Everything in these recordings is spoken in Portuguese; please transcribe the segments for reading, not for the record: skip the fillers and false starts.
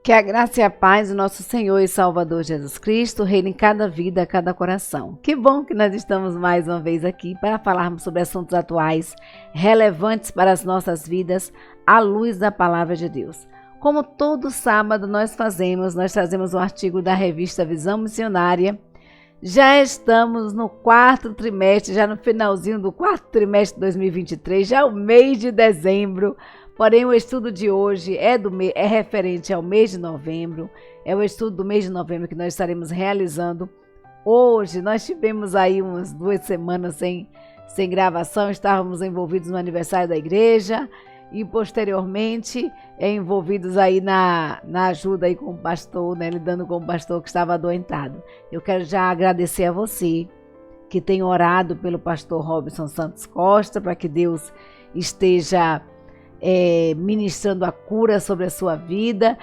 Que a graça e a paz do nosso Senhor e Salvador Jesus Cristo reine em cada vida, cada coração. Que bom que nós estamos mais uma vez aqui para falarmos sobre assuntos atuais, relevantes para as nossas vidas, à luz da Palavra de Deus. Como todo sábado nós trazemos um artigo da revista Visão Missionária. Já estamos no quarto trimestre, já no finalzinho do quarto trimestre de 2023, já é o mês de dezembro. Porém, o estudo de hoje é referente ao mês de novembro, é o estudo do mês de novembro que nós estaremos realizando hoje. Nós tivemos aí umas 2 semanas sem gravação, estávamos envolvidos no aniversário da igreja e posteriormente envolvidos aí na ajuda aí com o pastor, né, lidando com o pastor que estava adoentado. Eu quero já agradecer a você que tem orado pelo pastor Robson Santos Costa, para que Deus esteja ministrando a cura sobre a sua vida.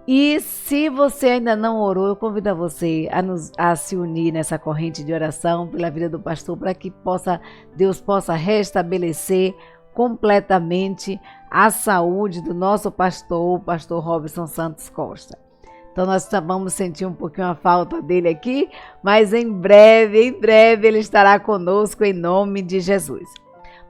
E se você ainda não orou, eu convido a você a se unir nessa corrente de oração pela vida do pastor, para que Deus possa restabelecer completamente a saúde do nosso pastor, o pastor Robson Santos Costa. Então nós vamos sentir um pouquinho a falta dele aqui, mas em breve ele estará conosco em nome de Jesus.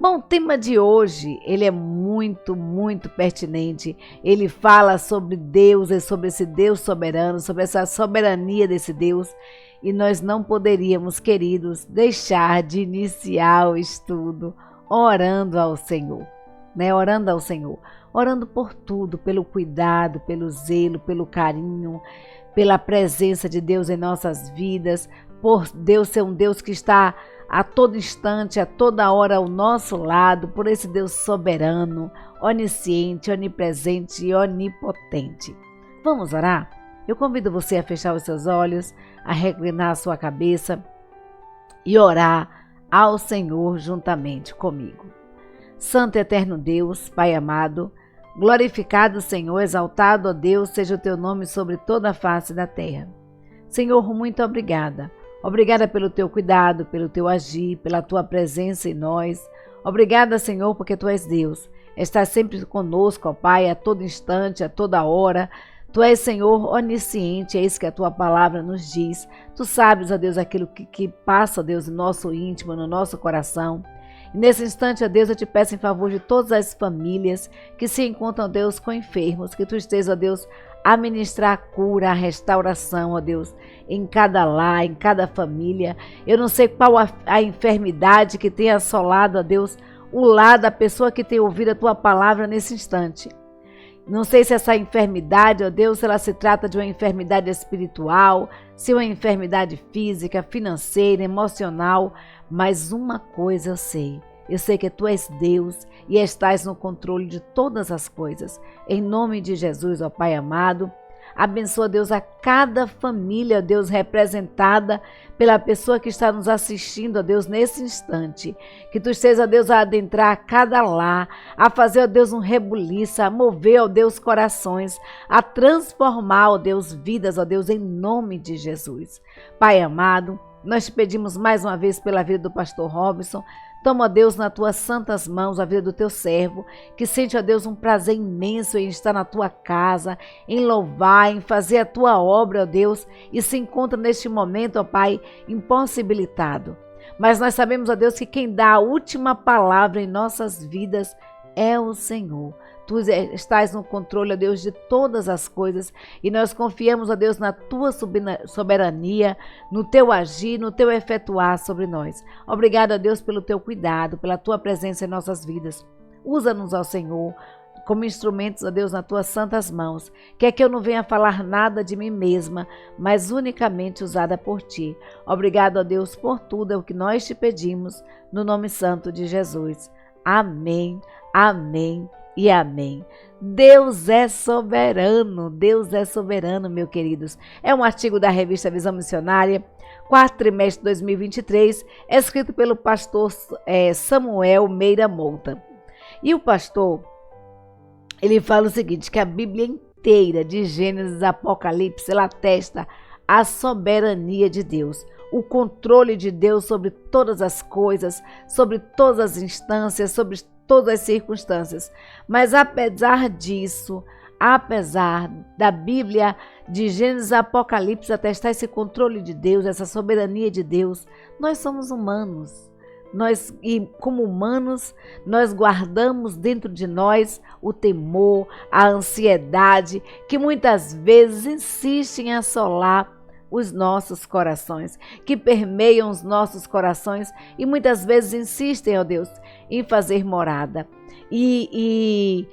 Bom, o tema de hoje, ele é muito, muito pertinente. Ele fala sobre Deus e sobre esse Deus soberano, sobre essa soberania desse Deus. E nós não poderíamos, queridos, deixar de iniciar o estudo orando ao Senhor, né? Orando ao Senhor, orando por tudo, pelo cuidado, pelo zelo, pelo carinho, pela presença de Deus em nossas vidas, por Deus ser um Deus que está a todo instante, a toda hora ao nosso lado, por esse Deus soberano, onisciente, onipresente e onipotente. Vamos orar? Eu convido você a fechar os seus olhos, a reclinar a sua cabeça e orar ao Senhor juntamente comigo. Santo e eterno Deus, Pai amado, glorificado Senhor, exaltado, ó Deus, seja o teu nome sobre toda a face da terra. Senhor, muito obrigada. Obrigada pelo teu cuidado, pelo teu agir, pela tua presença em nós. Obrigada, Senhor, porque tu és Deus. Estás sempre conosco, ó Pai, a todo instante, a toda hora. Tu és, Senhor, onisciente, é isso que a tua palavra nos diz. Tu sabes, ó Deus, aquilo que passa, ó Deus, no nosso íntimo, no nosso coração. E nesse instante, ó Deus, eu te peço em favor de todas as famílias que se encontram, ó Deus, com enfermos, que tu estejas, ó Deus, a ministrar a cura, a restauração, ó Deus, em cada lar, em cada família. Eu não sei qual a enfermidade que tem assolado, ó Deus, o lar da pessoa que tem ouvido a tua palavra nesse instante. Não sei se essa enfermidade, ó Deus, ela se trata de uma enfermidade espiritual, se é uma enfermidade física, financeira, emocional, mas uma coisa eu sei. Eu sei que tu és Deus e estás no controle de todas as coisas. Em nome de Jesus, ó Pai amado, abençoa, Deus, a cada família, ó Deus, representada pela pessoa que está nos assistindo, ó Deus, nesse instante. Que tu estejas, ó Deus, a adentrar a cada lar, a fazer, ó Deus, um rebuliço, a mover, ó Deus, corações, a transformar, ó Deus, vidas, ó Deus, em nome de Jesus. Pai amado, nós te pedimos mais uma vez pela vida do pastor Robson. Toma, ó Deus, nas tuas santas mãos a vida do teu servo, que sente, ó Deus, um prazer imenso em estar na tua casa, em louvar, em fazer a tua obra, ó Deus, e se encontra neste momento, ó Pai, impossibilitado. Mas nós sabemos, ó Deus, que quem dá a última palavra em nossas vidas é o Senhor. Tu estás no controle, ó Deus, de todas as coisas e nós confiamos, ó Deus, na tua soberania, no teu agir, no teu efetuar sobre nós. Obrigado, ó Deus, pelo teu cuidado, pela tua presença em nossas vidas. Usa-nos, ó Senhor, como instrumentos, ó Deus, nas tuas santas mãos. Quer que eu não venha falar nada de mim mesma, mas unicamente usada por ti. Obrigado, ó Deus, por tudo é o que nós te pedimos, no nome santo de Jesus. Amém, amém e amém. Deus é soberano, meus queridos. É um artigo da revista Visão Missionária, quarto trimestre de 2023, escrito pelo pastor Samuel Meira Mouta. E o pastor, ele fala o seguinte, que a Bíblia inteira, de Gênesis a Apocalipse, ela atesta a soberania de Deus, o controle de Deus sobre todas as coisas, sobre todas as instâncias, sobre todas as circunstâncias. Mas apesar disso, apesar da Bíblia, de Gênesis a Apocalipse, atestar esse controle de Deus, essa soberania de Deus, nós somos humanos. E como humanos, nós guardamos dentro de nós o temor, a ansiedade, que muitas vezes insistem em assolar os nossos corações, que permeiam os nossos corações e muitas vezes insistem, ó Deus, em fazer morada. E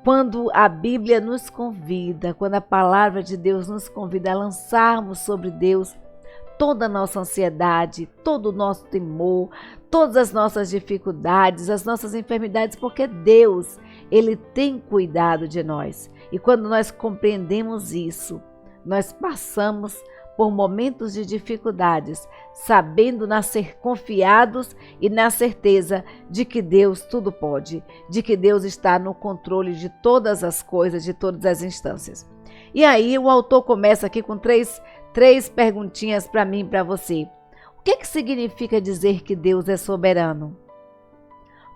quando a Bíblia nos convida, quando a palavra de Deus nos convida a lançarmos sobre Deus toda a nossa ansiedade, todo o nosso temor, todas as nossas dificuldades, as nossas enfermidades, porque Deus, Ele tem cuidado de nós. E quando nós compreendemos isso, nós passamos por momentos de dificuldades, sabendo nascer confiados e na certeza de que Deus tudo pode, de que Deus está no controle de todas as coisas, de todas as instâncias. E aí o autor começa aqui com três perguntinhas para mim e para você. O que significa dizer que Deus é soberano?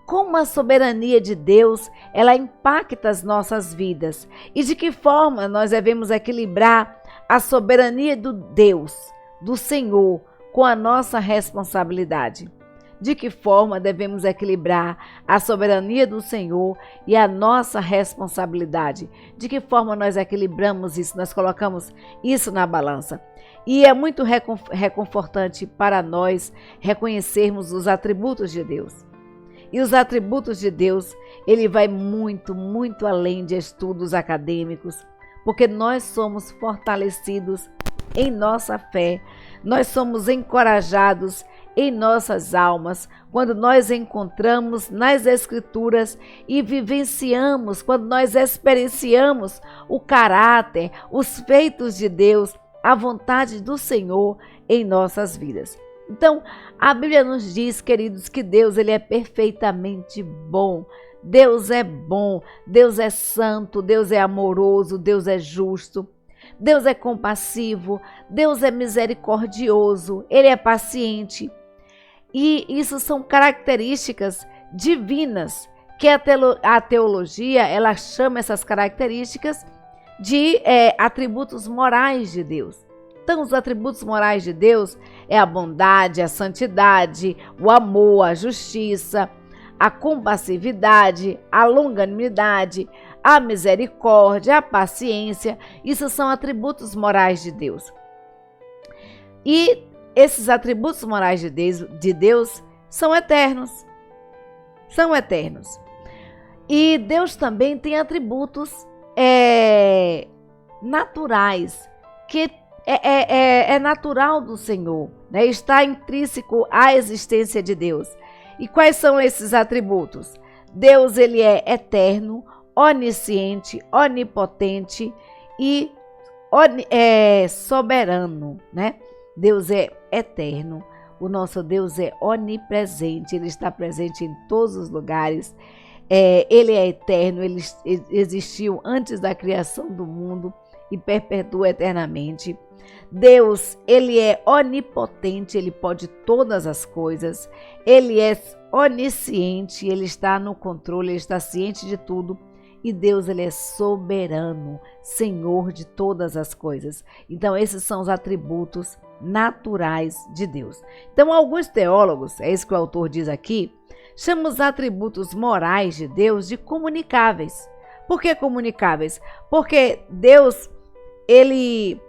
Como a soberania de Deus, ela impacta as nossas vidas? E de que forma nós devemos equilibrar a soberania do Deus, do Senhor, com a nossa responsabilidade? De que forma devemos equilibrar a soberania do Senhor e a nossa responsabilidade? De que forma nós equilibramos isso, nós colocamos isso na balança? E é muito reconfortante para nós reconhecermos os atributos de Deus. E os atributos de Deus, ele vai muito, muito além de estudos acadêmicos, porque nós somos fortalecidos em nossa fé, nós somos encorajados em nossas almas, quando nós encontramos nas Escrituras e vivenciamos, quando nós experienciamos o caráter, os feitos de Deus, a vontade do Senhor em nossas vidas. Então, a Bíblia nos diz, queridos, que Deus, ele é perfeitamente bom. Deus é bom, Deus é santo, Deus é amoroso, Deus é justo, Deus é compassivo, Deus é misericordioso, Ele é paciente. E isso são características divinas, que a teologia, ela chama essas características de atributos morais de Deus. Então, os atributos morais de Deus é a bondade, a santidade, o amor, a justiça, a compassividade, a longanimidade, a misericórdia, a paciência. Isso são atributos morais de Deus. E esses atributos morais de Deus são eternos. São eternos. E Deus também tem atributos naturais, que é natural do Senhor, né? Está intrínseco à existência de Deus. E quais são esses atributos? Deus, ele é eterno, onisciente, onipotente e soberano, né? Deus é eterno, o nosso Deus é onipresente, ele está presente em todos os lugares. Ele é eterno, ele existiu antes da criação do mundo e perpetua eternamente. Deus, ele é onipotente, ele pode todas as coisas. Ele é onisciente, ele está no controle, ele está ciente de tudo. E Deus, ele é soberano, Senhor de todas as coisas. Então, esses são os atributos naturais de Deus. Então, alguns teólogos, é isso que o autor diz aqui, chamam os atributos morais de Deus de comunicáveis. Por que comunicáveis? Porque Deus, ele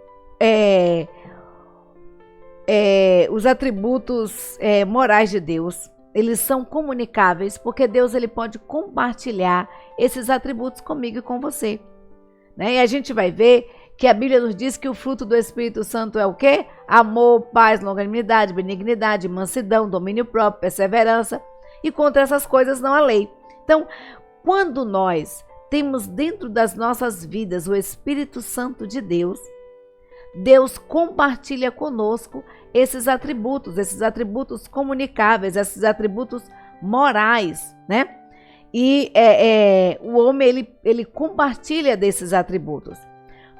os atributos morais de Deus, eles são comunicáveis, porque Deus, ele pode compartilhar esses atributos comigo e com você, né? E a gente vai ver que a Bíblia nos diz que o fruto do Espírito Santo é o quê? Amor, paz, longanimidade, benignidade, mansidão, domínio próprio, perseverança. E contra essas coisas não há lei. Então, quando nós temos dentro das nossas vidas o Espírito Santo de Deus, Deus compartilha conosco esses atributos comunicáveis, esses atributos morais, né? E o homem, ele compartilha desses atributos.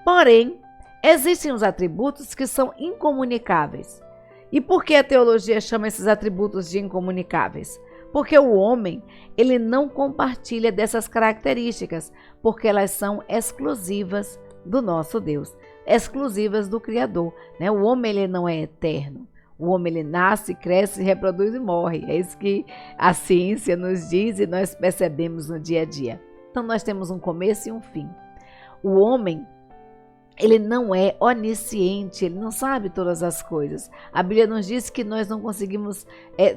Porém, existem os atributos que são incomunicáveis. E por que a teologia chama esses atributos de incomunicáveis? Porque o homem, ele não compartilha dessas características, porque elas são exclusivas do nosso Deus, exclusivas do Criador, né? O homem, ele não é eterno. O homem, ele nasce, cresce, reproduz e morre. É isso que a ciência nos diz e nós percebemos no dia a dia. Então, nós temos um começo e um fim. O homem, ele não é onisciente, ele não sabe todas as coisas. A Bíblia nos diz que nós não conseguimos,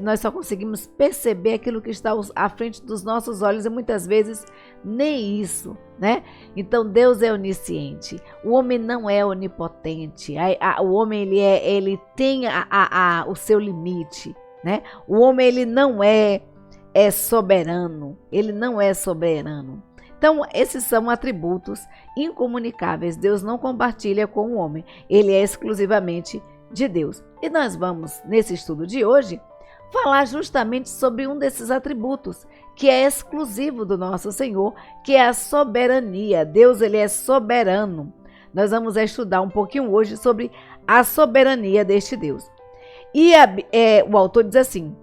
nós só conseguimos perceber aquilo que está à frente dos nossos olhos e muitas vezes nem isso, né? Então Deus é onisciente. O homem não é onipotente. O homem ele tem o seu limite, né? O homem ele não é soberano. Ele não é soberano. Então, esses são atributos incomunicáveis. Deus não compartilha com o homem. Ele é exclusivamente de Deus. E nós vamos, nesse estudo de hoje, falar justamente sobre um desses atributos, que é exclusivo do nosso Senhor, que é a soberania. Deus, ele é soberano. Nós vamos estudar um pouquinho hoje sobre a soberania deste Deus. E o autor diz assim,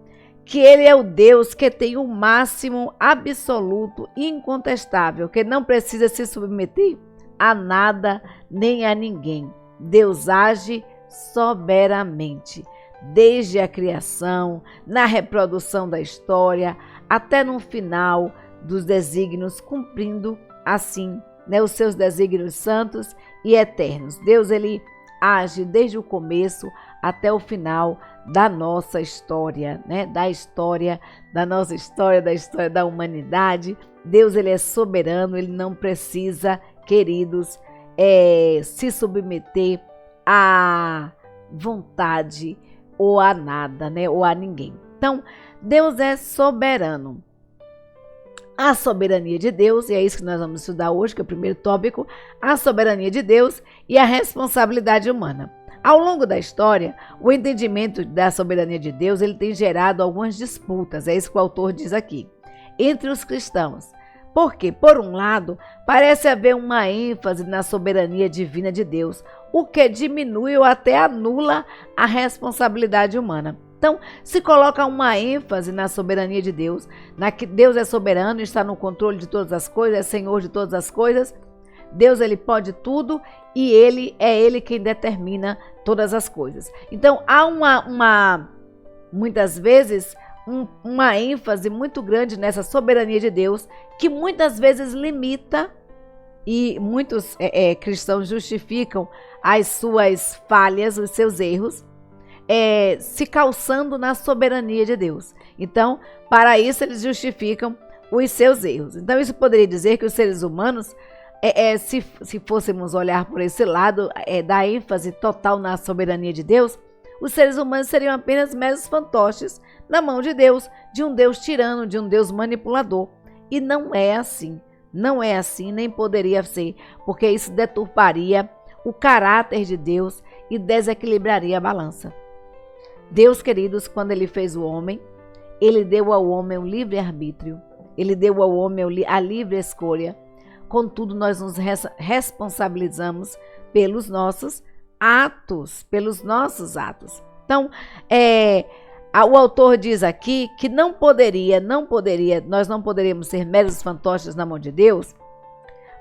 que ele é o Deus que tem o máximo absoluto e incontestável, que não precisa se submeter a nada nem a ninguém. Deus age soberanamente, desde a criação, na reprodução da história, até no final dos desígnios, cumprindo assim, né, os seus desígnios santos e eternos. Deus, ele age desde o começo até o final da nossa história, né? Da nossa história, da história da humanidade. Deus, ele é soberano, ele não precisa, queridos, se submeter à vontade ou a nada, né? Ou a ninguém. Então, Deus é soberano. A soberania de Deus, e é isso que nós vamos estudar hoje, que é o primeiro tópico, a soberania de Deus e a responsabilidade humana. Ao longo da história, o entendimento da soberania de Deus, ele tem gerado algumas disputas, é isso que o autor diz aqui, entre os cristãos. Porque, por um lado, parece haver uma ênfase na soberania divina de Deus, o que diminui ou até anula a responsabilidade humana. Então, se coloca uma ênfase na soberania de Deus, na que Deus é soberano, está no controle de todas as coisas, é Senhor de todas as coisas. Deus, ele pode tudo e ele quem determina todas as coisas. Então, há muitas vezes, uma ênfase muito grande nessa soberania de Deus, que muitas vezes limita, e muitos cristãos justificam as suas falhas, os seus erros, se calçando na soberania de Deus. Então, para isso, eles justificam os seus erros. Então, isso poderia dizer que os seres humanos, se fôssemos olhar por esse lado, da ênfase total na soberania de Deus, os seres humanos seriam apenas meros fantoches na mão de Deus, de um Deus tirano, de um Deus manipulador. E não é assim. Não é assim, nem poderia ser, porque isso deturparia o caráter de Deus e desequilibraria a balança. Deus, queridos, quando ele fez o homem, ele deu ao homem o livre-arbítrio, ele deu ao homem a livre escolha. Contudo, nós nos responsabilizamos pelos nossos atos, Então, o autor diz aqui que nós não poderíamos ser meros fantoches na mão de Deus,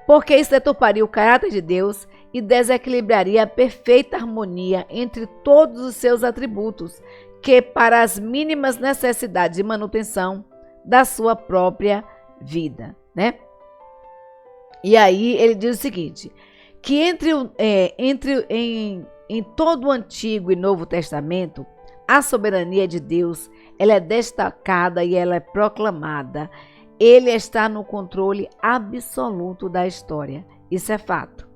porque isso deturparia o caráter de Deus e desequilibraria a perfeita harmonia entre todos os seus atributos, que para as mínimas necessidades de manutenção da sua própria vida, né? E aí ele diz o seguinte, que em todo o Antigo e Novo Testamento, a soberania de Deus, ela é destacada e ela é proclamada. Ele está no controle absoluto da história. Isso é fato.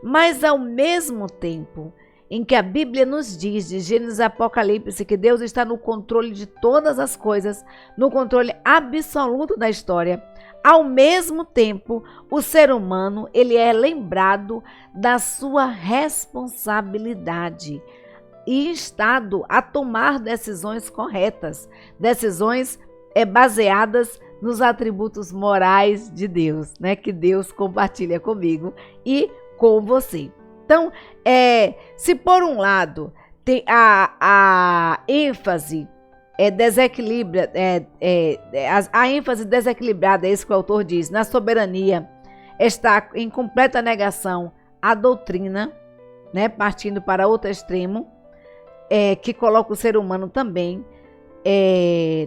Mas ao mesmo tempo em que a Bíblia nos diz, de Gênesis e Apocalipse, que Deus está no controle de todas as coisas, no controle absoluto da história, ao mesmo tempo, o ser humano, ele é lembrado da sua responsabilidade e instado a tomar decisões corretas, decisões baseadas nos atributos morais de Deus, né? Que Deus compartilha comigo e com você. Então, se por um lado tem a ênfase desequilibra, a ênfase desequilibrada, é isso que o autor diz, na soberania, está em completa negação à doutrina, né, partindo para outro extremo, que coloca o ser humano também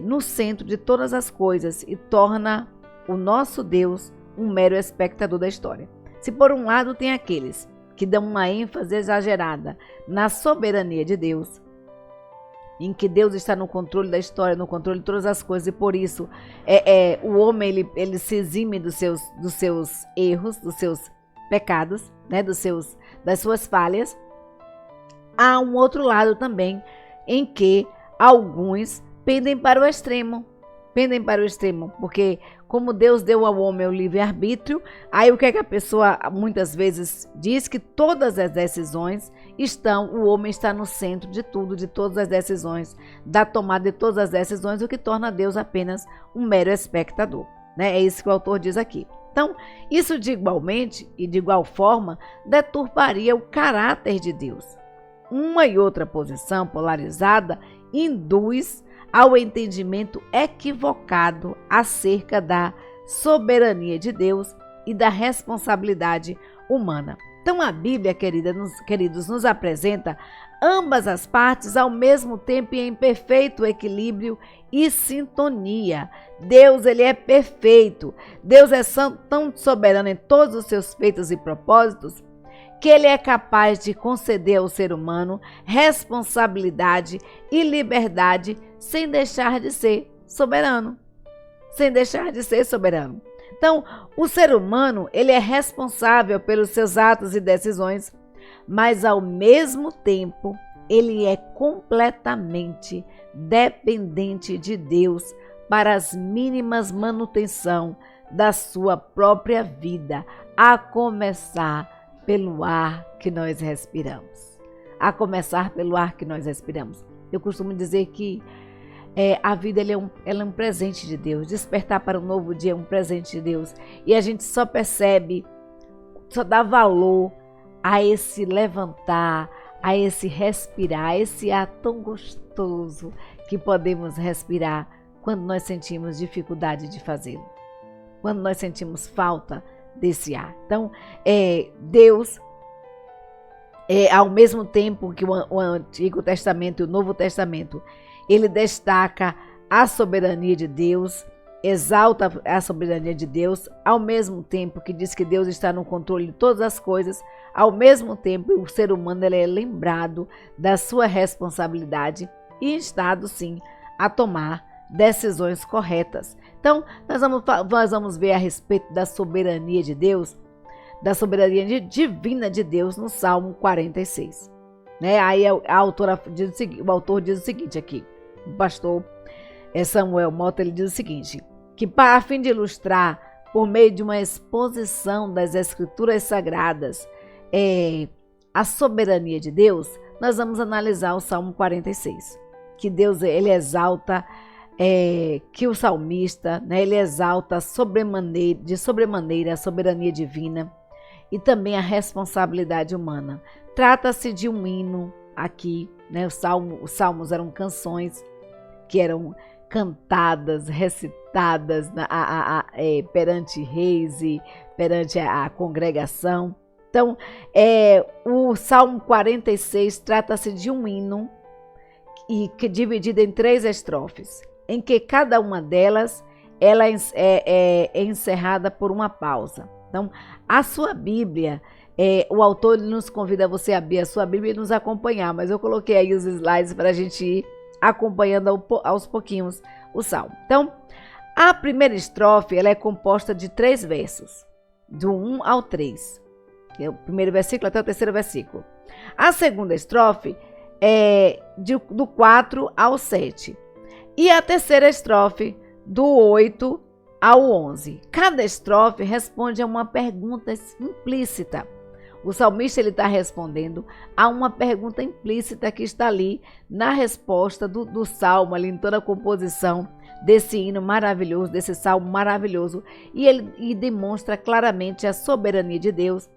no centro de todas as coisas e torna o nosso Deus um mero espectador da história. Se por um lado tem aqueles que dão uma ênfase exagerada na soberania de Deus, em que Deus está no controle da história, no controle de todas as coisas, e por isso o homem ele se exime dos seus erros, dos seus pecados, né, das suas falhas. Há um outro lado também em que alguns pendem para o extremo, porque como Deus deu ao homem o livre-arbítrio, aí o que é que a pessoa muitas vezes diz? Que todas as decisões o homem está no centro de tudo, de todas as decisões, da tomada de todas as decisões, o que torna Deus apenas um mero espectador, né? É isso que o autor diz aqui. Então, isso de igualmente e de igual forma deturparia o caráter de Deus. Uma e outra posição polarizada induz ao entendimento equivocado acerca da soberania de Deus e da responsabilidade humana. Então a Bíblia, queridos, nos apresenta ambas as partes ao mesmo tempo e em perfeito equilíbrio e sintonia. Deus, ele é perfeito. Deus é tão soberano em todos os seus feitos e propósitos que ele é capaz de conceder ao ser humano responsabilidade e liberdade sem deixar de ser soberano. Então, o ser humano, ele é responsável pelos seus atos e decisões, mas ao mesmo tempo, ele é completamente dependente de Deus para as mínimas manutenção da sua própria vida, a começar pelo ar que nós respiramos. Eu costumo dizer que a vida ela é um presente de Deus. Despertar para um novo dia é um presente de Deus. E a gente só percebe, só dá valor a esse levantar, a esse respirar, a esse ar tão gostoso que podemos respirar quando nós sentimos dificuldade de fazê-lo, quando nós sentimos falta desse ar. Então, Deus, ao mesmo tempo que o Antigo Testamento e o Novo Testamento, ele destaca a soberania de Deus, exalta a soberania de Deus, ao mesmo tempo que diz que Deus está no controle de todas as coisas, ao mesmo tempo o ser humano ele é lembrado da sua responsabilidade e instado, sim, a tomar decisões corretas. Então, nós vamos ver a respeito da soberania de Deus, da soberania divina de Deus no Salmo 46. Né? Aí o autor diz o seguinte aqui, o pastor Samuel Mota, ele diz o seguinte, que a fim de ilustrar, por meio de uma exposição das Escrituras Sagradas, a soberania de Deus, nós vamos analisar o Salmo 46, que Deus ele exalta, que o salmista, né, ele exalta de sobremaneira a soberania divina e também a responsabilidade humana. Trata-se de um hino aqui, né? Os salmos eram canções que eram cantadas, recitadas perante reis e perante a congregação. Então, o Salmo 46 trata-se de um hino que dividido em 3 estrofes, em que cada uma delas ela é encerrada por uma pausa. Então, a sua Bíblia, o autor nos convida a você abrir a sua Bíblia e nos acompanhar, mas eu coloquei aí os slides para a gente ir acompanhando aos pouquinhos o Salmo. Então, a primeira estrofe ela é composta de 3 versos, do 1 ao 3. O primeiro versículo até o terceiro versículo. A segunda estrofe é do 4 ao 7. E a terceira estrofe, do 8 ao 11. Cada estrofe responde a uma pergunta implícita. O salmista está respondendo a uma pergunta implícita que está ali na resposta do salmo, ali em toda a composição desse hino maravilhoso, desse salmo maravilhoso. E ele demonstra claramente a soberania de Deus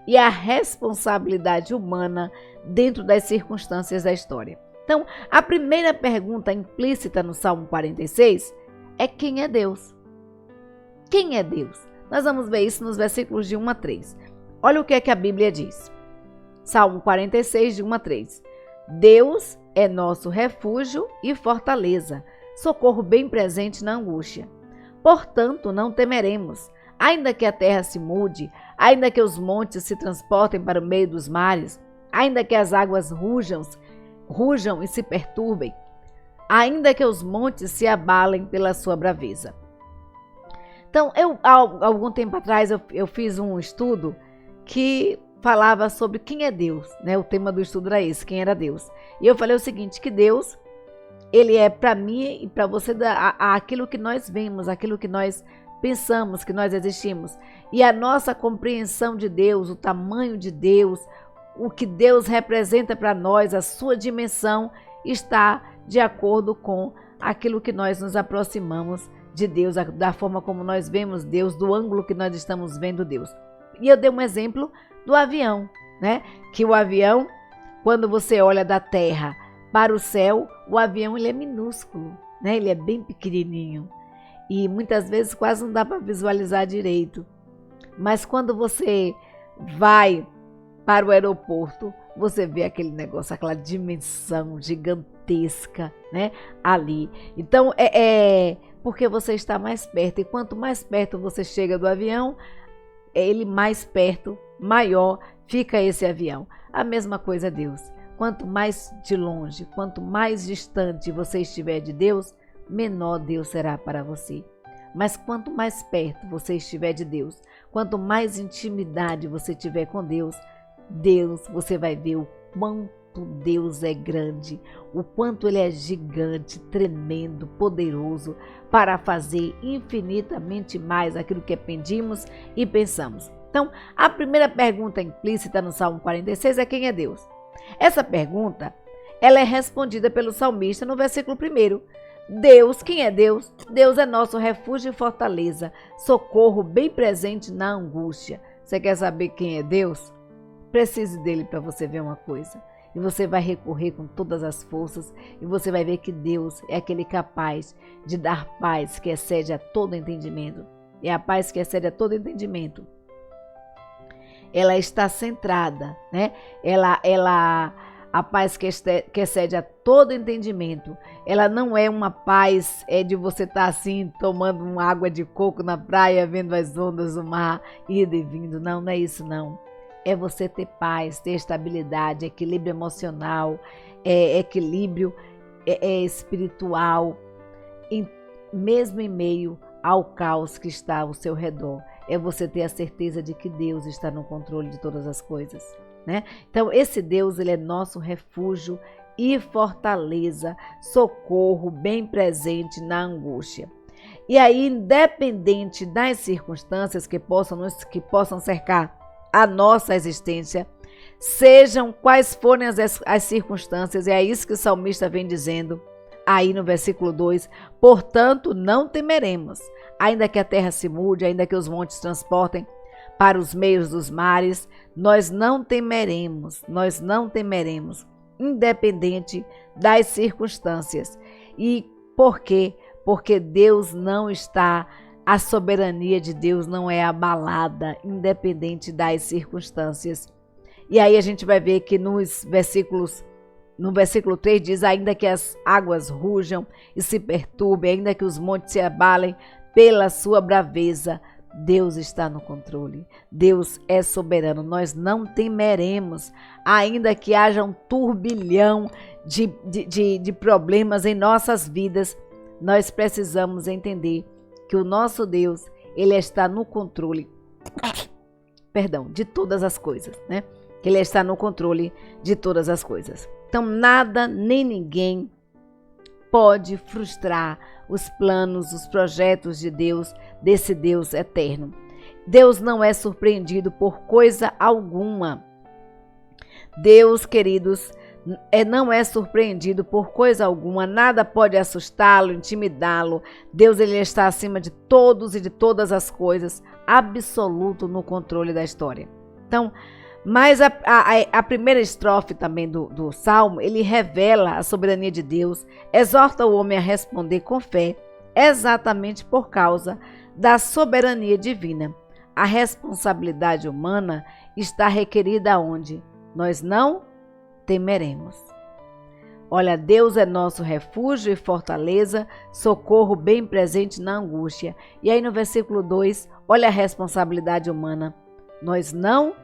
e a responsabilidade humana dentro das circunstâncias da história. Então, a primeira pergunta implícita no Salmo 46 é: quem é Deus? Quem é Deus? Nós vamos ver isso nos versículos de 1 a 3. Olha o que é que a Bíblia diz. Salmo 46, de 1 a 3. Deus é nosso refúgio e fortaleza, socorro bem presente na angústia. Portanto, não temeremos, ainda que a terra se mude, ainda que os montes se transportem para o meio dos mares, ainda que as águas rujam e se perturbem, ainda que os montes se abalem pela sua braveza. Então, há algum tempo atrás, eu fiz um estudo que falava sobre quem é Deus, né? O tema do estudo era esse, quem era Deus. E eu falei o seguinte, que Deus, ele é para mim e para você aquilo que nós vemos, aquilo que nós pensamos, que nós existimos. E a nossa compreensão de Deus, o tamanho de Deus, o que Deus representa para nós, a sua dimensão, está de acordo com aquilo que nós nos aproximamos de Deus, da forma como nós vemos Deus, do ângulo que nós estamos vendo Deus. E eu dei um exemplo do avião, né? Que o avião, quando você olha da terra para o céu, o avião ele é minúsculo, né? Ele é bem pequenininho e muitas vezes quase não dá para visualizar direito. Mas quando você vai para o aeroporto, você vê aquele negócio, aquela dimensão gigantesca, né? Ali. Então porque você está mais perto, e quanto mais perto você chega do avião, ele mais perto, maior fica esse avião. A mesma coisa é Deus. Quanto mais de longe, quanto mais distante você estiver de Deus, menor Deus será para você. Mas quanto mais perto você estiver de Deus, quanto mais intimidade você tiver com Deus, você vai ver o quanto Deus é grande, o quanto Ele é gigante, tremendo, poderoso, para fazer infinitamente mais aquilo que pedimos e pensamos. Então, a primeira pergunta implícita no Salmo 46 é: quem é Deus? Essa pergunta, ela é respondida pelo salmista no versículo 1. Deus, quem é Deus? Deus é nosso refúgio e fortaleza, socorro bem presente na angústia. Você quer saber quem é Deus? Precise dele para você ver uma coisa. E você vai recorrer com todas as forças e você vai ver que Deus é aquele capaz de dar paz que excede a todo entendimento. E a paz que excede a todo entendimento, ela está centrada, né? A paz que excede a todo entendimento, ela não é uma paz de você estar assim, tomando uma água de coco na praia, vendo as ondas do mar, indo e vindo. Não, não é isso não. É você ter paz, ter estabilidade, equilíbrio emocional, equilíbrio espiritual, mesmo em meio ao caos que está ao seu redor. É você ter a certeza de que Deus está no controle de todas as coisas, né? Então, esse Deus, ele é nosso refúgio e fortaleza, socorro bem presente na angústia. E aí, independente das circunstâncias que possam cercar a nossa existência, sejam quais forem as circunstâncias, e é isso que o salmista vem dizendo aí no versículo 2, portanto não temeremos, ainda que a terra se mude, ainda que os montes transportem para os meios dos mares, nós não temeremos, independente das circunstâncias. E por quê? Porque Deus não está, a soberania de Deus não é abalada, independente das circunstâncias. E aí a gente vai ver que no versículo 3 diz: ainda que as águas rujam e se perturbem, ainda que os montes se abalem pela sua braveza, Deus está no controle. Deus é soberano. Nós não temeremos, ainda que haja um turbilhão de problemas em nossas vidas. Nós precisamos entender que o nosso Deus, ele está no controle, de todas as coisas, né? Que ele está no controle de todas as coisas. Então, nada nem ninguém pode frustrar os planos, os projetos de Deus, desse Deus eterno. Deus não é surpreendido por coisa alguma. Deus, queridos, não é surpreendido por coisa alguma, nada pode assustá-lo, intimidá-lo. Deus, ele está acima de todos e de todas as coisas, absoluto no controle da história. Então, Mas a primeira estrofe também do Salmo, ele revela a soberania de Deus, exorta o homem a responder com fé, exatamente por causa da soberania divina. A responsabilidade humana está requerida onde nós não temeremos. Olha, Deus é nosso refúgio e fortaleza, socorro bem presente na angústia. E aí no versículo 2, olha a responsabilidade humana. Nós não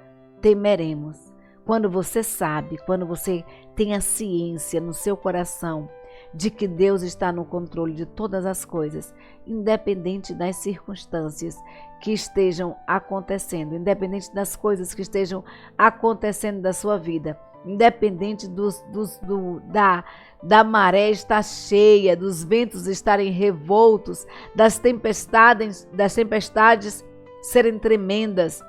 temeremos. Quando você sabe, quando você tem a ciência no seu coração de que Deus está no controle de todas as coisas, independente das circunstâncias que estejam acontecendo, independente das coisas que estejam acontecendo da sua vida, independente da maré estar cheia, dos ventos estarem revoltos, das tempestades serem tremendas.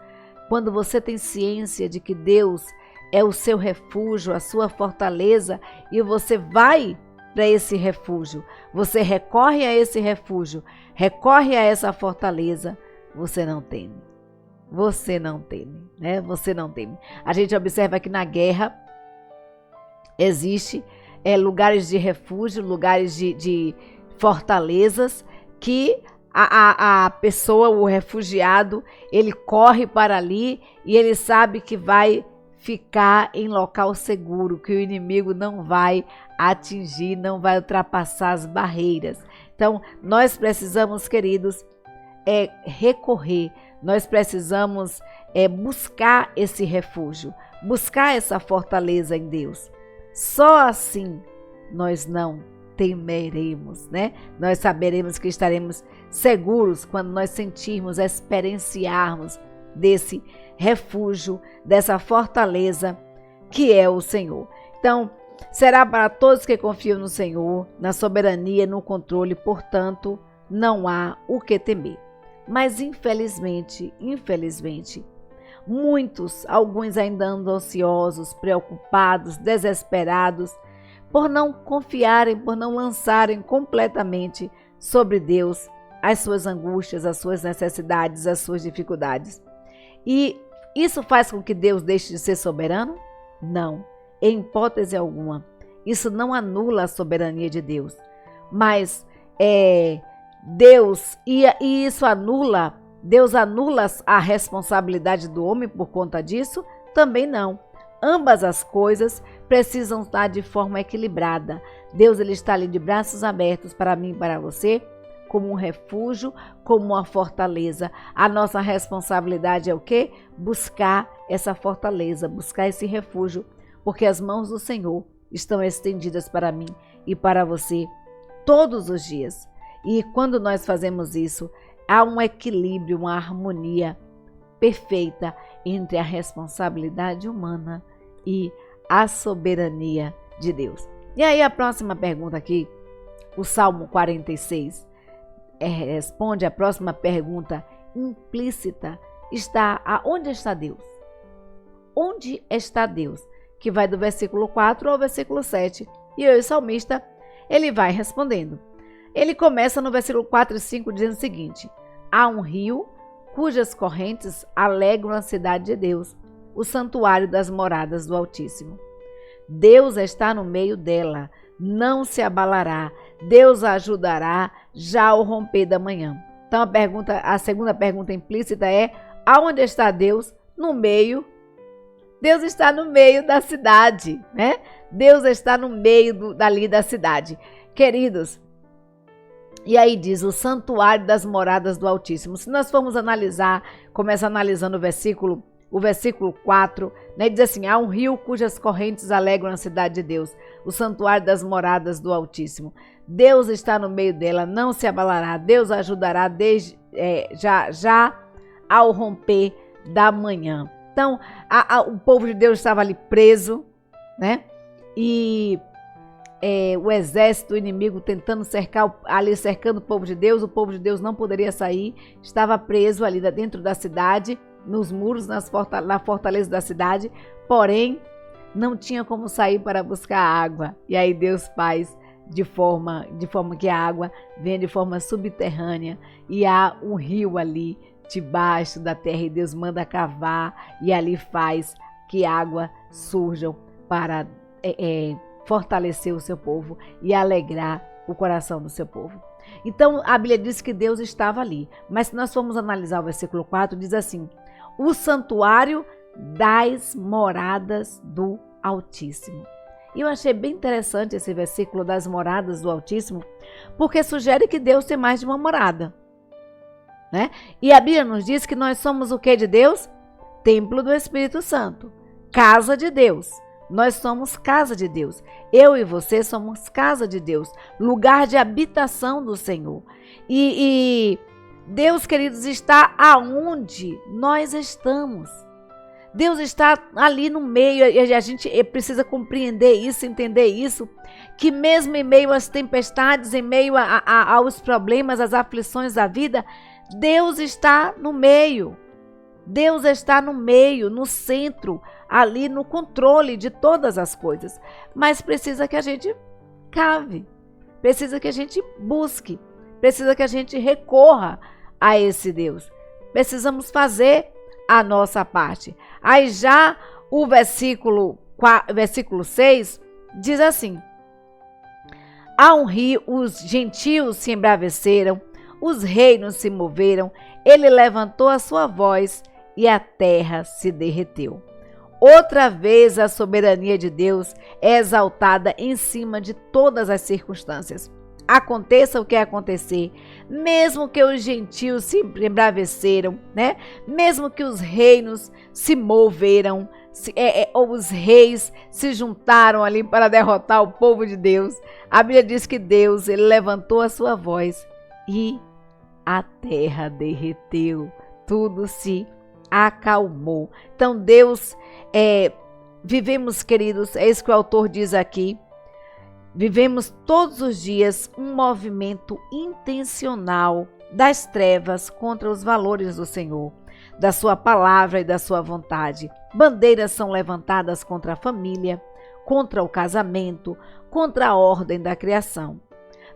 Quando você tem ciência de que Deus é o seu refúgio, a sua fortaleza, e você vai para esse refúgio, você recorre a esse refúgio, recorre a essa fortaleza, você não teme. Você não teme, né? Você não teme. A gente observa que na guerra existe lugares de refúgio, lugares de fortalezas que a pessoa, o refugiado, ele corre para ali e ele sabe que vai ficar em local seguro, que o inimigo não vai atingir, não vai ultrapassar as barreiras. Então, nós precisamos, queridos, recorrer, nós precisamos buscar esse refúgio, buscar essa fortaleza em Deus. Só assim nós não temeremos, né? Nós saberemos que estaremos seguros quando nós sentirmos, experienciarmos desse refúgio, dessa fortaleza que é o Senhor. Então, será para todos que confiam no Senhor, na soberania, no controle, portanto, não há o que temer. Mas infelizmente, alguns ainda andam ansiosos, preocupados, desesperados, por não confiarem, por não lançarem completamente sobre Deus as suas angústias, as suas necessidades, as suas dificuldades. E isso faz com que Deus deixe de ser soberano? Não, em hipótese alguma. Isso não anula a soberania de Deus, mas Deus anula a responsabilidade do homem por conta disso? Também não. Ambas as coisas precisam estar de forma equilibrada. Deus ele está ali de braços abertos para mim e para você, como um refúgio, como uma fortaleza. A nossa responsabilidade é o quê? Buscar essa fortaleza, buscar esse refúgio, porque as mãos do Senhor estão estendidas para mim e para você todos os dias. E quando nós fazemos isso, há um equilíbrio, uma harmonia perfeita entre a responsabilidade humana e a soberania de Deus. E aí a próxima pergunta aqui, o Salmo 46, responde a próxima pergunta implícita, onde está Deus? Onde está Deus? Que vai do versículo 4 ao versículo 7. E o salmista, ele vai respondendo. Ele começa no versículo 4 e 5 dizendo o seguinte: há um rio cujas correntes alegram a cidade de Deus, o santuário das moradas do Altíssimo. Deus está no meio dela, não se abalará, Deus a ajudará já ao romper da manhã. Então a segunda pergunta implícita é: aonde está Deus? No meio. Deus está no meio da cidade, né? Deus está no meio dali da cidade. Queridos, e aí diz o santuário das moradas do Altíssimo. Se nós formos analisar, começa analisando o versículo 4, né? Diz assim: há um rio cujas correntes alegram a cidade de Deus, o santuário das moradas do Altíssimo. Deus está no meio dela, não se abalará, Deus a ajudará já ao romper da manhã. Então, o povo de Deus estava ali preso, né? E o exército inimigo tentando cercando o povo de Deus não poderia sair, estava preso ali dentro da cidade, nos muros, na fortaleza da cidade, porém não tinha como sair para buscar água. E aí Deus faz de forma que a água venha de forma subterrânea, e há um rio ali debaixo da terra, e Deus manda cavar, e ali faz que água surjam para fortalecer o seu povo e alegrar o coração do seu povo. Então, a Bíblia diz que Deus estava ali. Mas se nós formos analisar o versículo 4, diz assim: o santuário das moradas do Altíssimo. E eu achei bem interessante esse versículo das moradas do Altíssimo, porque sugere que Deus tem mais de uma morada, né? E a Bíblia nos diz que nós somos o que de Deus? Templo do Espírito Santo, casa de Deus. Nós somos casa de Deus. Eu e você somos casa de Deus, lugar de habitação do Senhor. E Deus, queridos, está aonde nós estamos. Deus está ali no meio, e a gente precisa compreender isso, entender isso, que mesmo em meio às tempestades, em meio aos problemas, às aflições da vida, Deus está no meio. Deus está no meio, no centro, ali no controle de todas as coisas. Mas precisa que a gente cave, precisa que a gente busque, precisa que a gente recorra a esse Deus. Precisamos fazer a nossa parte. Aí já o versículo 6 diz assim: a um rio os gentios se embraveceram, os reinos se moveram, ele levantou a sua voz e a terra se derreteu. Outra vez a soberania de Deus é exaltada em cima de todas as circunstâncias. Aconteça o que acontecer, mesmo que os gentios se embraveceram, né? Mesmo que os reinos se moveram, ou os reis se juntaram ali para derrotar o povo de Deus, a Bíblia diz que Deus, ele levantou a sua voz e a terra derreteu, tudo se acalmou. Então Deus, vivemos, queridos, é isso que o autor diz aqui, vivemos todos os dias um movimento intencional das trevas contra os valores do Senhor, da sua palavra e da sua vontade. Bandeiras são levantadas contra a família, contra o casamento, contra a ordem da criação.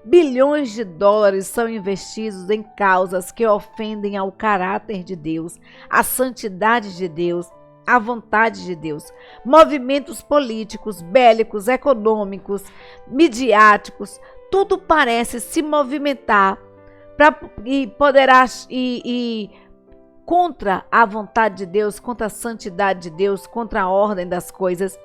Bilhões de dólares são investidos em causas que ofendem ao caráter de Deus, à santidade de Deus, à vontade de Deus. Movimentos políticos, bélicos, econômicos, midiáticos, tudo parece se movimentar contra a vontade de Deus, contra a santidade de Deus, contra a ordem das coisas.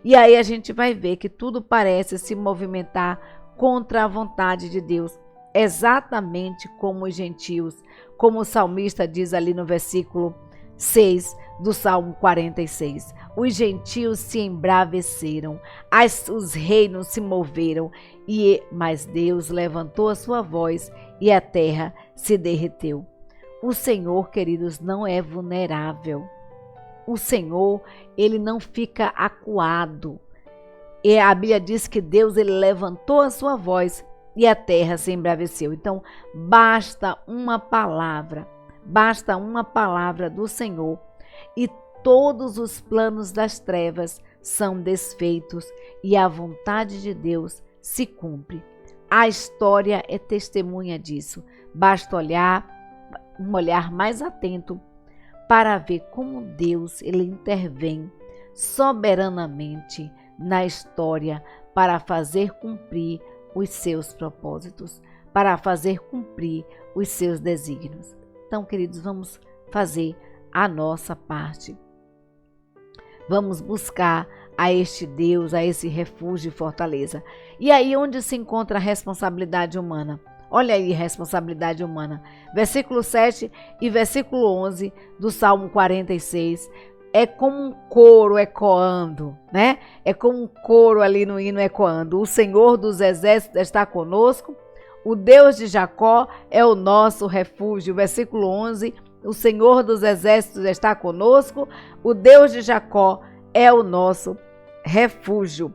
E aí a gente vai ver que tudo parece se movimentar contra a vontade de Deus, exatamente como os gentios, como o salmista diz ali no versículo 6 do Salmo 46. Os gentios se embraveceram, os reinos se moveram, mas Deus levantou a sua voz e a terra se derreteu. O Senhor, queridos, não é vulnerável. O Senhor, ele não fica acuado. E a Bíblia diz que Deus, ele levantou a sua voz e a terra se embraveceu. Então, basta uma palavra do Senhor e todos os planos das trevas são desfeitos e a vontade de Deus se cumpre. A história é testemunha disso. Basta um olhar mais atento para ver como Deus, ele intervém soberanamente na história para fazer cumprir os seus propósitos, para fazer cumprir os seus desígnios. Então, queridos, vamos fazer a nossa parte. Vamos buscar a este Deus, a esse refúgio e fortaleza. E aí, onde se encontra a responsabilidade humana? Olha aí, responsabilidade humana. Versículo 7 e versículo 11 do Salmo 46. É como um coro ecoando, né? É como um coro ali no hino ecoando. O Senhor dos exércitos está conosco. O Deus de Jacó é o nosso refúgio. Versículo 11. O Senhor dos exércitos está conosco. O Deus de Jacó é o nosso refúgio.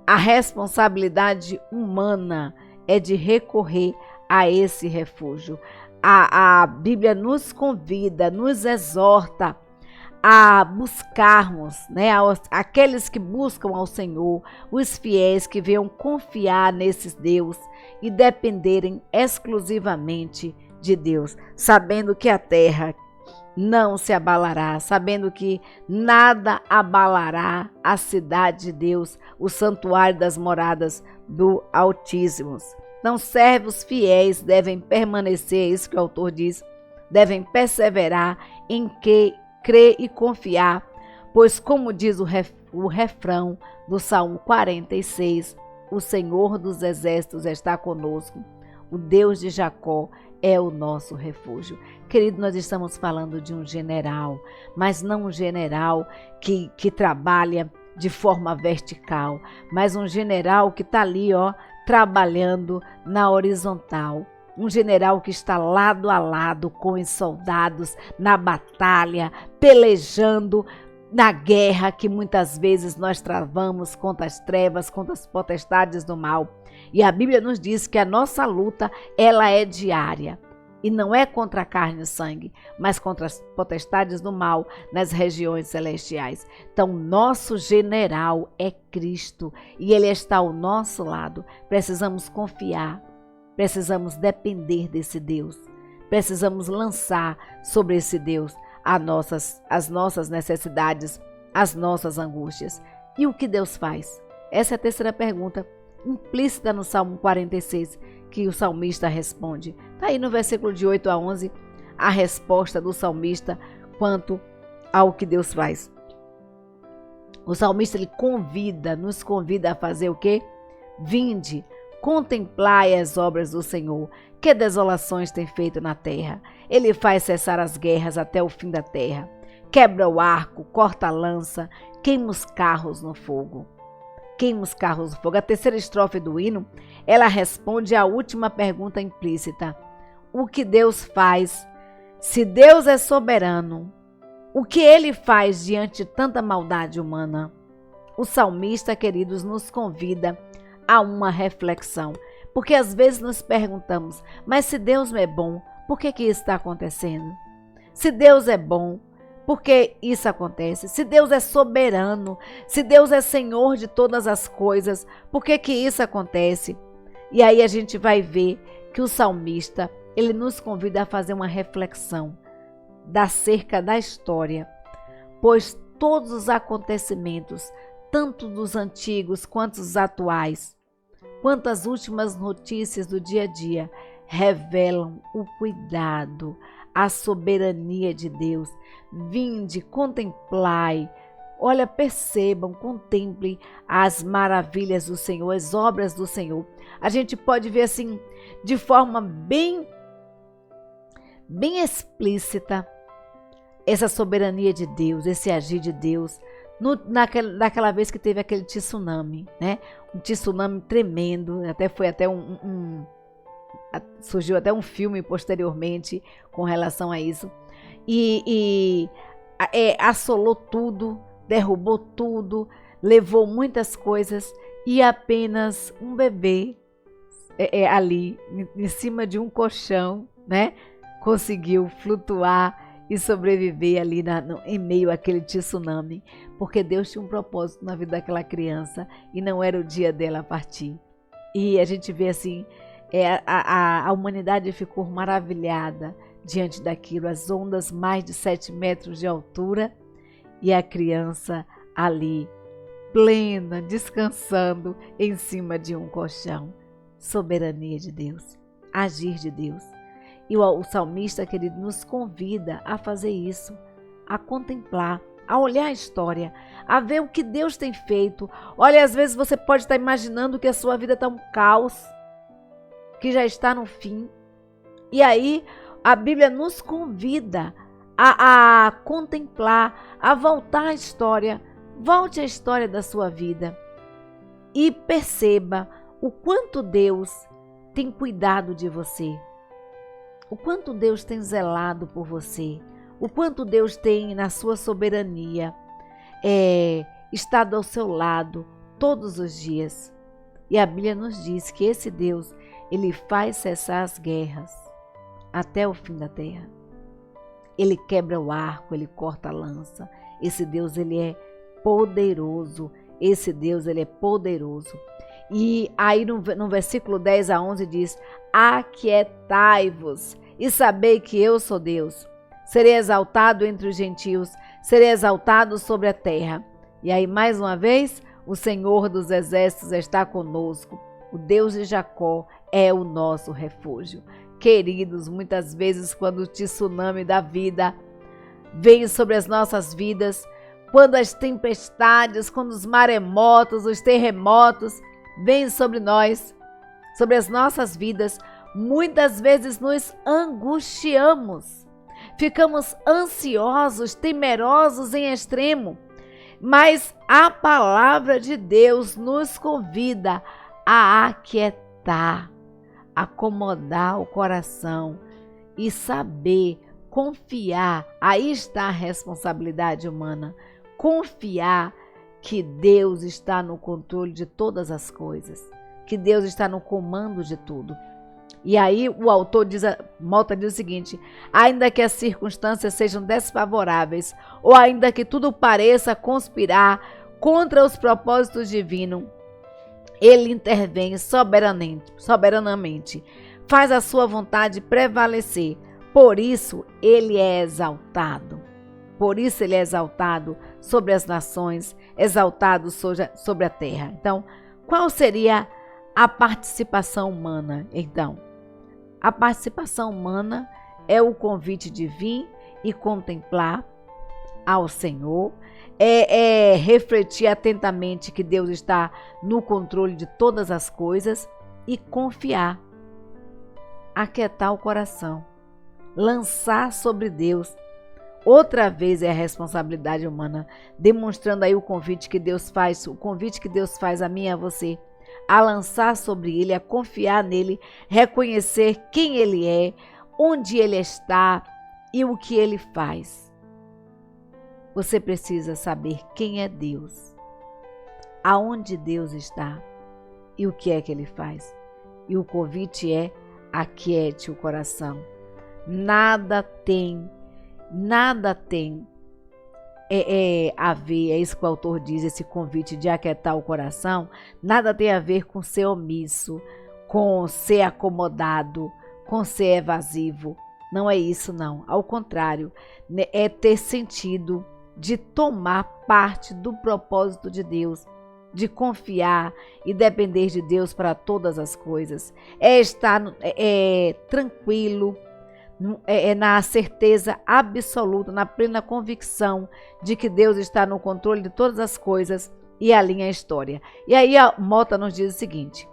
A responsabilidade humana é de recorrer a esse refúgio. A Bíblia nos convida, nos exorta a buscarmos, né, aqueles que buscam ao Senhor, os fiéis que venham confiar nesse Deus e dependerem exclusivamente de Deus, sabendo que a terra não se abalará, sabendo que nada abalará a cidade de Deus, o santuário das moradas do Altíssimo. Então, servos fiéis devem permanecer, é isso que o autor diz, devem perseverar em que crer e confiar, pois como diz o refrão do Salmo 46, o Senhor dos exércitos está conosco, o Deus de Jacó é o nosso refúgio. Querido, nós estamos falando de um general, mas não um general que trabalha de forma vertical, mas um general que está ali, trabalhando na horizontal. Um general que está lado a lado com os soldados na batalha, pelejando na guerra que muitas vezes nós travamos contra as trevas, contra as potestades do mal. E a Bíblia nos diz que a nossa luta, ela é diária. E não é contra a carne e o sangue, mas contra as potestades do mal nas regiões celestiais. Então, nosso general é Cristo e Ele está ao nosso lado. Precisamos confiar, precisamos depender desse Deus. Precisamos lançar sobre esse Deus as nossas necessidades, as nossas angústias. E o que Deus faz? Essa é a terceira pergunta, implícita no Salmo 46, que o salmista responde. Está aí no versículo de 8 a 11, a resposta do salmista quanto ao que Deus faz. O salmista ele nos convida a fazer o quê? Vinde, contemplai as obras do Senhor, que desolações tem feito na terra. Ele faz cessar as guerras até o fim da terra. Quebra o arco, corta a lança, queima os carros no fogo. Queima os carros no fogo. A terceira estrofe do hino, ela responde à última pergunta implícita. O que Deus faz? Se Deus é soberano, o que Ele faz diante de tanta maldade humana? O salmista, queridos, nos convida a uma reflexão. Porque às vezes nos perguntamos, mas se Deus é bom, por que isso está acontecendo? Se Deus é bom, por que isso acontece? Se Deus é soberano, se Deus é Senhor de todas as coisas, por que isso acontece? E aí a gente vai ver que o salmista, ele nos convida a fazer uma reflexão acerca da história, pois todos os acontecimentos, tanto dos antigos quanto dos atuais, quanto as últimas notícias do dia a dia, revelam o cuidado, a soberania de Deus. Vinde, contemplai, olha, percebam, contemplem as maravilhas do Senhor, as obras do Senhor. A gente pode ver assim, de forma bem explícita, essa soberania de Deus, esse agir de Deus, naquela vez que teve aquele tsunami, né? Um tsunami tremendo, surgiu até um filme posteriormente com relação a isso, e assolou tudo, derrubou tudo, levou muitas coisas, e apenas um bebê ali, em cima de um colchão, né? Conseguiu flutuar e sobreviver ali em meio àquele tsunami, porque Deus tinha um propósito na vida daquela criança e não era o dia dela partir. E a gente vê assim, a humanidade ficou maravilhada diante daquilo, as ondas mais de 7 metros de altura e a criança ali, plena, descansando em cima de um colchão. Soberania de Deus, agir de Deus. E o salmista, querido, nos convida a fazer isso, a contemplar, a olhar a história, a ver o que Deus tem feito. Olha, às vezes você pode estar imaginando que a sua vida está um caos, que já está no fim. E aí a Bíblia nos convida a contemplar, a voltar à história. Volte à história da sua vida e perceba o quanto Deus tem cuidado de você. O quanto Deus tem zelado por você, o quanto Deus tem, na sua soberania, estado ao seu lado todos os dias. E a Bíblia nos diz que esse Deus, ele faz cessar as guerras até o fim da terra. Ele quebra o arco, ele corta a lança. Esse Deus, ele é poderoso. Esse Deus, ele é poderoso. E aí no versículo 10 a 11 diz: aquietai-vos e sabei que eu sou Deus. serei exaltado entre os gentios, serei exaltado sobre a terra. E aí, mais uma vez, o Senhor dos exércitos está conosco. O Deus de Jacó é o nosso refúgio. Queridos, muitas vezes quando o tsunami da vida vem sobre as nossas vidas, quando as tempestades, quando os maremotos, os terremotos vêm sobre nós, sobre as nossas vidas, muitas vezes nos angustiamos, ficamos ansiosos, temerosos em extremo, mas a palavra de Deus nos convida a aquietar, acomodar o coração e saber confiar. Aí está a responsabilidade humana, confiar que Deus está no controle de todas as coisas, que Deus está no comando de tudo. E aí o autor Mota diz o seguinte: ainda que as circunstâncias sejam desfavoráveis, ou ainda que tudo pareça conspirar contra os propósitos divinos, ele intervém soberanamente, faz a sua vontade prevalecer. Por isso ele é exaltado. Por isso ele é exaltado sobre as nações, exaltado sobre a terra. Então, qual seria a participação humana? Então, a participação humana é o convite de vir e contemplar ao Senhor, é refletir atentamente que Deus está no controle de todas as coisas e confiar, aquietar o coração, lançar sobre Deus. Outra vez é a responsabilidade humana, demonstrando aí o convite que Deus faz a mim e a você, a lançar sobre Ele, a confiar nele, reconhecer quem Ele é, onde Ele está e o que Ele faz. Você precisa saber quem é Deus, aonde Deus está e o que é que Ele faz. E o convite é: aquiete o coração. Nada tem a ver, é isso que o autor diz, esse convite de aquietar o coração, nada tem a ver com ser omisso, com ser acomodado, com ser evasivo. Não é isso, não. Ao contrário, é ter sentido de tomar parte do propósito de Deus, de confiar e depender de Deus para todas as coisas. É estar tranquilo, na certeza absoluta, na plena convicção de que Deus está no controle de todas as coisas e alinha a história. E aí a Mota nos diz o seguinte: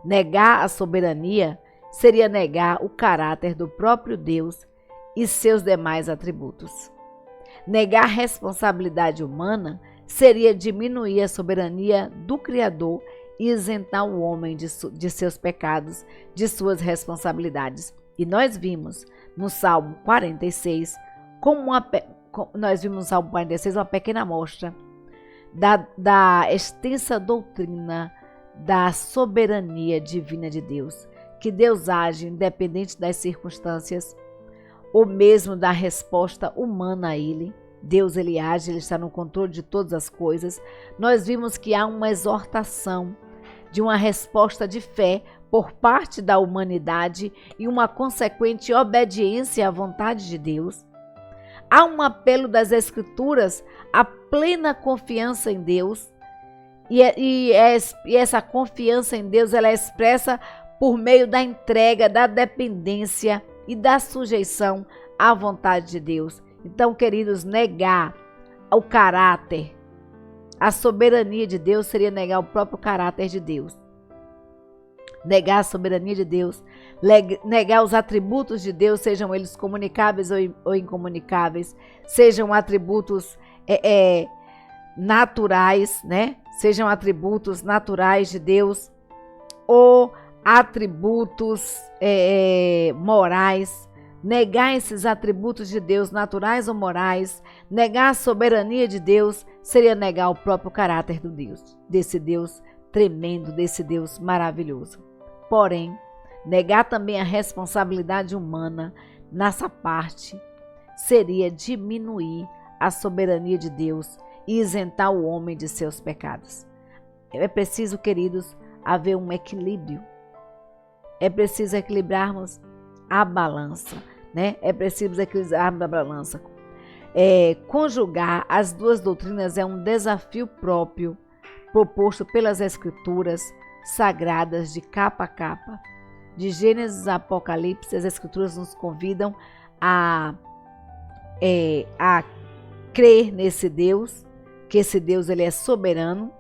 negar a soberania seria negar o caráter do próprio Deus e seus demais atributos. Negar a responsabilidade humana seria diminuir a soberania do Criador e isentar o homem de seus pecados, de suas responsabilidades. E nós vimos no Salmo 46, uma pequena amostra da extensa doutrina da soberania divina de Deus, que Deus age independente das circunstâncias, ou mesmo da resposta humana a Ele. Deus, Ele age, Ele está no controle de todas as coisas. Nós vimos que há uma exortação de uma resposta de fé por parte da humanidade e uma consequente obediência à vontade de Deus. Há um apelo das Escrituras à plena confiança em Deus, e essa confiança em Deus ela é expressa por meio da entrega, da dependência e da sujeição à vontade de Deus. Então, queridos, negar o caráter, a soberania de Deus seria negar o próprio caráter de Deus. Negar a soberania de Deus, negar os atributos de Deus, sejam eles comunicáveis ou incomunicáveis, sejam atributos naturais, né? Sejam atributos naturais de Deus ou atributos morais. Negar esses atributos de Deus, naturais ou morais, negar a soberania de Deus, seria negar o próprio caráter do Deus, desse Deus tremendo, desse Deus maravilhoso. Porém, negar também a responsabilidade humana nessa parte seria diminuir a soberania de Deus e isentar o homem de seus pecados. É preciso, queridos, haver um equilíbrio. É preciso equilibrarmos a balança. né? É preciso equilibrarmos a balança. Conjugar as duas doutrinas é um desafio próprio proposto pelas Escrituras sagradas de capa a capa. De Gênesis a Apocalipse, as Escrituras nos convidam a crer nesse Deus, que esse Deus ele é soberano,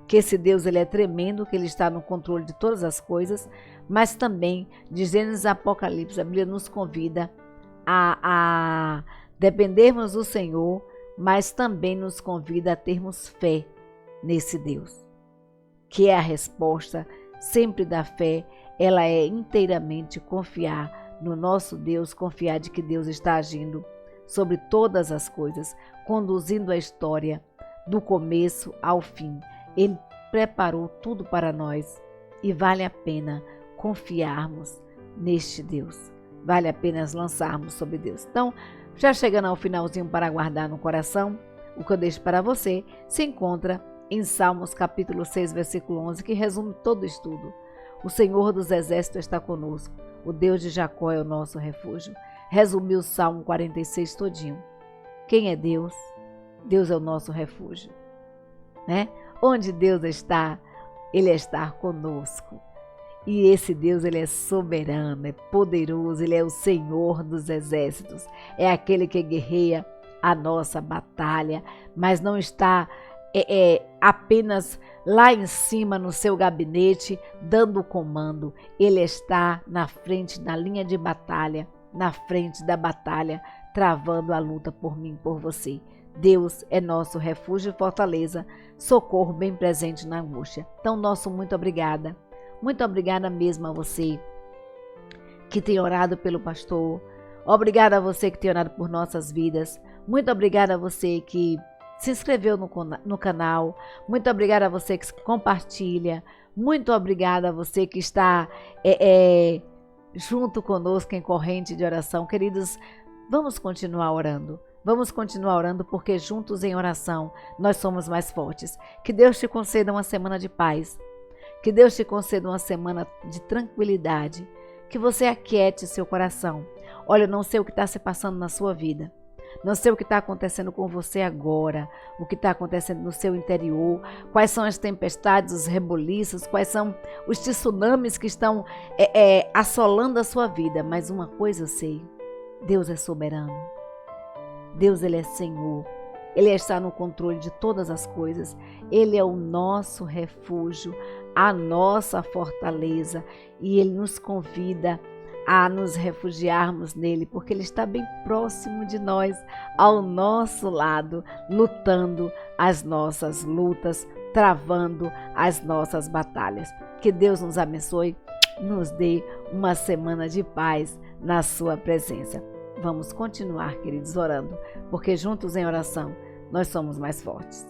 que esse Deus ele é tremendo, que ele está no controle de todas as coisas, mas também de Gênesis a Apocalipse, a Bíblia nos convida a dependermos do Senhor, mas também nos convida a termos fé nesse Deus, que é a resposta sempre da fé. Ela é inteiramente confiar no nosso Deus, confiar de que Deus está agindo sobre todas as coisas, conduzindo a história do começo ao fim. Ele preparou tudo para nós e vale a pena confiarmos neste Deus. Vale a pena lançarmos sobre Deus. Então, já chegando ao finalzinho para guardar no coração, o que eu deixo para você se encontra em Salmos capítulo 6, versículo 11, que resume todo o estudo. O Senhor dos Exércitos está conosco, o Deus de Jacó é o nosso refúgio. Resumiu o Salmo 46 todinho. Quem é Deus? Deus é o nosso refúgio, né? Onde Deus está, Ele está conosco. E esse Deus, Ele é soberano, é poderoso, Ele é o Senhor dos Exércitos. É aquele que guerreia a nossa batalha, mas não está apenas lá em cima no seu gabinete dando o comando. Ele está na frente, na linha de batalha, na frente da batalha, travando a luta por mim, por você. Deus é nosso refúgio e fortaleza, socorro bem presente na angústia. Então, nosso muito obrigada. Muito obrigada mesmo a você que tem orado pelo pastor. Obrigada a você que tem orado por nossas vidas. Muito obrigada a você que se inscreveu no canal. Muito obrigada a você que compartilha. Muito obrigada a você que está junto conosco em corrente de oração. Queridos, vamos continuar orando. Vamos continuar orando porque juntos em oração nós somos mais fortes. Que Deus te conceda uma semana de paz. Que Deus te conceda uma semana de tranquilidade. Que você aquiete seu coração. Olha, eu não sei o que está se passando na sua vida. Não sei o que está acontecendo com você agora. O que está acontecendo no seu interior. Quais são as tempestades, os reboliços. Quais são os tsunamis que estão assolando a sua vida. Mas uma coisa eu sei. Deus é soberano. Deus, Ele é Senhor. Ele está no controle de todas as coisas. Ele é o nosso refúgio, a nossa fortaleza. E Ele nos convida a nos refugiarmos nele, porque Ele está bem próximo de nós, ao nosso lado, lutando as nossas lutas, travando as nossas batalhas. Que Deus nos abençoe, nos dê uma semana de paz na sua presença. Vamos continuar, queridos, orando, porque juntos em oração nós somos mais fortes.